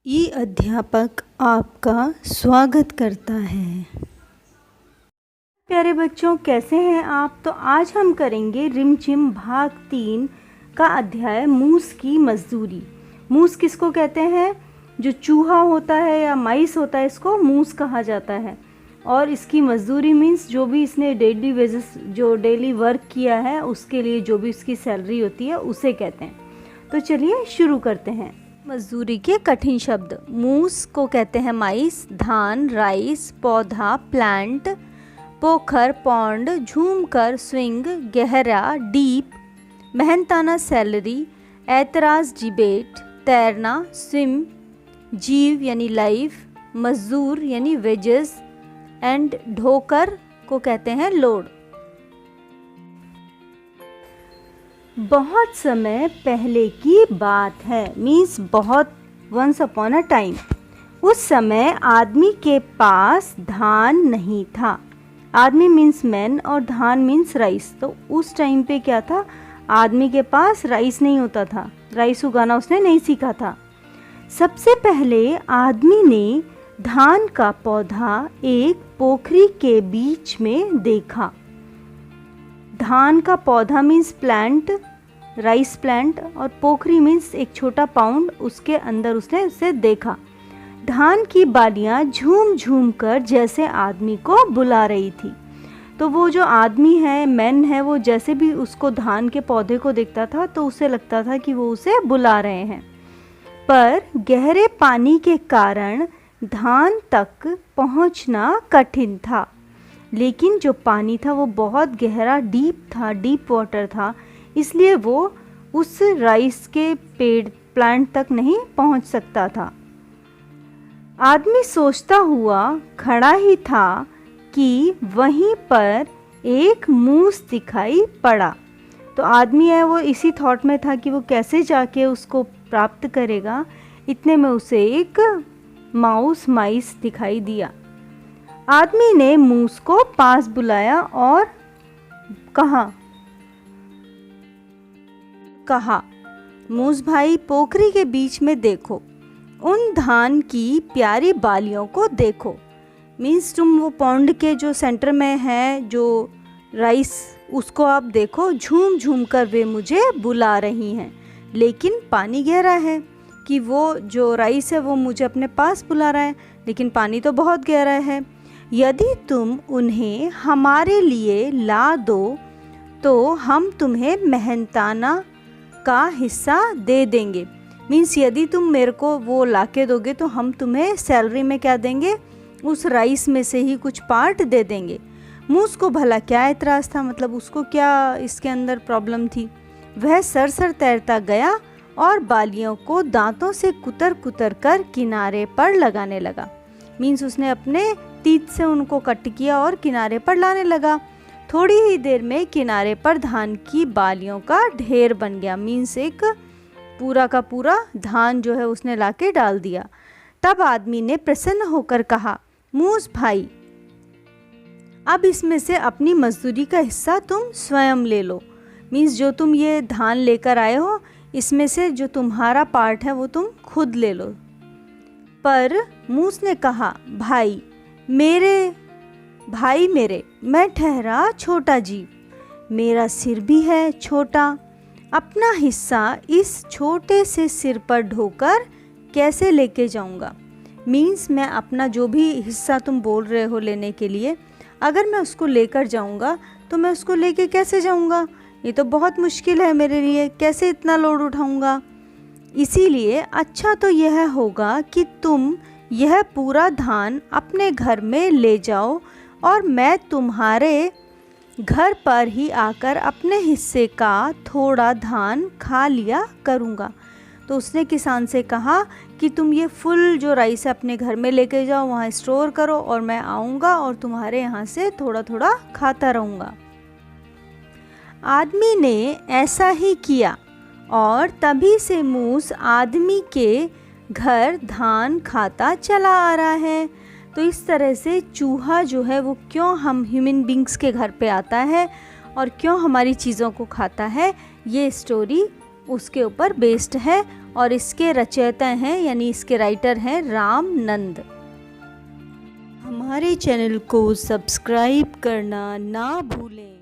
ई अध्यापक आपका स्वागत करता है। प्यारे बच्चों, कैसे हैं आप? तो आज हम करेंगे रिमझिम भाग 3 का अध्याय मूस की मजदूरी। मूस किसको कहते हैं? जो चूहा होता है या माइस होता है, इसको मूस कहा जाता है। और इसकी मजदूरी मीन्स जो भी इसने डेली वेजेस, जो डेली वर्क किया है, उसके लिए जो भी इसकी सैलरी होती है उसे कहते हैं। तो चलिए शुरू करते हैं। मजदूरी के कठिन शब्द। मूस को कहते हैं माइस, धान राइस, पौधा प्लांट, पोखर पॉन्ड, झूमकर स्विंग, गहरा डीप, मेहनताना सैलरी, ऐतराज डिबेट, तैरना स्विम, जीव यानी लाइफ, मजदूर यानी वेजेस, एंड ढोकर को कहते हैं लोड। बहुत समय पहले की बात है, मीन्स बहुत वंस अपॉन अ टाइम। उस समय आदमी के पास धान नहीं था। आदमी मीन्स मैन और धान मीन्स राइस। तो उस टाइम पे क्या था, आदमी के पास राइस नहीं होता था, राइस उगाना उसने नहीं सीखा था। सबसे पहले आदमी ने धान का पौधा एक पोखरी के बीच में देखा। धान का पौधा मीन्स प्लांट, राइस प्लांट, और पोखरी मीन्स एक छोटा पाउंड, उसके अंदर उसने उसे देखा। धान की बालियां झूम झूम कर जैसे आदमी को बुला रही थी। तो वो जो आदमी है, मैन है, वो जैसे भी उसको धान के पौधे को देखता था तो उसे लगता था कि वो उसे बुला रहे हैं। पर गहरे पानी के कारण धान तक पहुंचना कठिन था। लेकिन जो पानी था वो बहुत गहरा, डीप था, डीप वाटर था, इसलिए वो उस राइस के पेड़ प्लांट तक नहीं पहुंच सकता था। आदमी सोचता हुआ खड़ा ही था कि वहीं पर एक मूस दिखाई पड़ा। तो आदमी है वो इसी थॉट में था कि वो कैसे जाके उसको प्राप्त करेगा। इतने में उसे एक माइस दिखाई दिया। आदमी ने मूस को पास बुलाया और कहा, मूस भाई, पोखरी के बीच में देखो, उन धान की प्यारी बालियों को देखो। मीन्स तुम वो पॉन्ड के जो सेंटर में है जो राइस, उसको आप देखो, झूम झूम कर वे मुझे बुला रही हैं। लेकिन पानी गहरा है कि वो जो राइस है वो मुझे अपने पास बुला रहा है, लेकिन पानी तो बहुत गहरा है। यदि तुम उन्हें हमारे लिए ला दो तो हम तुम्हें मेहनताना का हिस्सा दे देंगे। मीन्स यदि तुम मेरे को वो ला के दोगे तो हम तुम्हें सैलरी में क्या देंगे, उस राइस में से ही कुछ पार्ट दे देंगे। मूस को भला क्या एतराज़ था, मतलब उसको क्या इसके अंदर प्रॉब्लम थी। वह सरसर तैरता गया और बालियों को दांतों से कुतर कुतर कर किनारे पर लगाने लगा। मीन्स उसने अपने तीत से उनको कट किया और किनारे पर लाने लगा। थोड़ी ही देर में किनारे पर धान की बालियों का ढेर बन गया। मीन्स एक पूरा का पूरा धान जो है उसने लाके डाल दिया। तब आदमी ने प्रसन्न होकर कहा, मूस भाई, अब इसमें से अपनी मजदूरी का हिस्सा तुम स्वयं ले लो। मीन्स जो तुम ये धान लेकर आए हो, इसमें से जो तुम्हारा पार्ट है वो तुम खुद ले लो। पर मूस ने कहा, भाई मेरे, मैं ठहरा छोटा जीव, मेरा सिर भी है छोटा, अपना हिस्सा इस छोटे से सिर पर ढोकर कैसे लेके जाऊंगा। मीन्स मैं अपना जो भी हिस्सा तुम बोल रहे हो लेने के लिए, अगर मैं उसको लेकर जाऊंगा तो मैं उसको लेके कैसे जाऊंगा? ये तो बहुत मुश्किल है मेरे लिए, कैसे इतना लोड उठाऊंगा। इसीलिए अच्छा तो यह होगा कि तुम यह पूरा धान अपने घर में ले जाओ और मैं तुम्हारे घर पर ही आकर अपने हिस्से का थोड़ा धान खा लिया करूँगा। तो उसने किसान से कहा कि तुम ये फुल जो राइस है अपने घर में लेके जाओ, वहाँ स्टोर करो और मैं आऊँगा और तुम्हारे यहाँ से थोड़ा थोड़ा खाता रहूँगा। आदमी ने ऐसा ही किया और तभी से मूस आदमी के घर धान खाता चला आ रहा है। तो इस तरह से चूहा जो है वो क्यों हम ह्यूमन बींग्स के घर पे आता है और क्यों हमारी चीज़ों को खाता है, ये स्टोरी उसके ऊपर बेस्ड है और इसके रचयिता हैं यानी इसके राइटर हैं रामनंद। हमारे चैनल को सब्सक्राइब करना ना भूलें।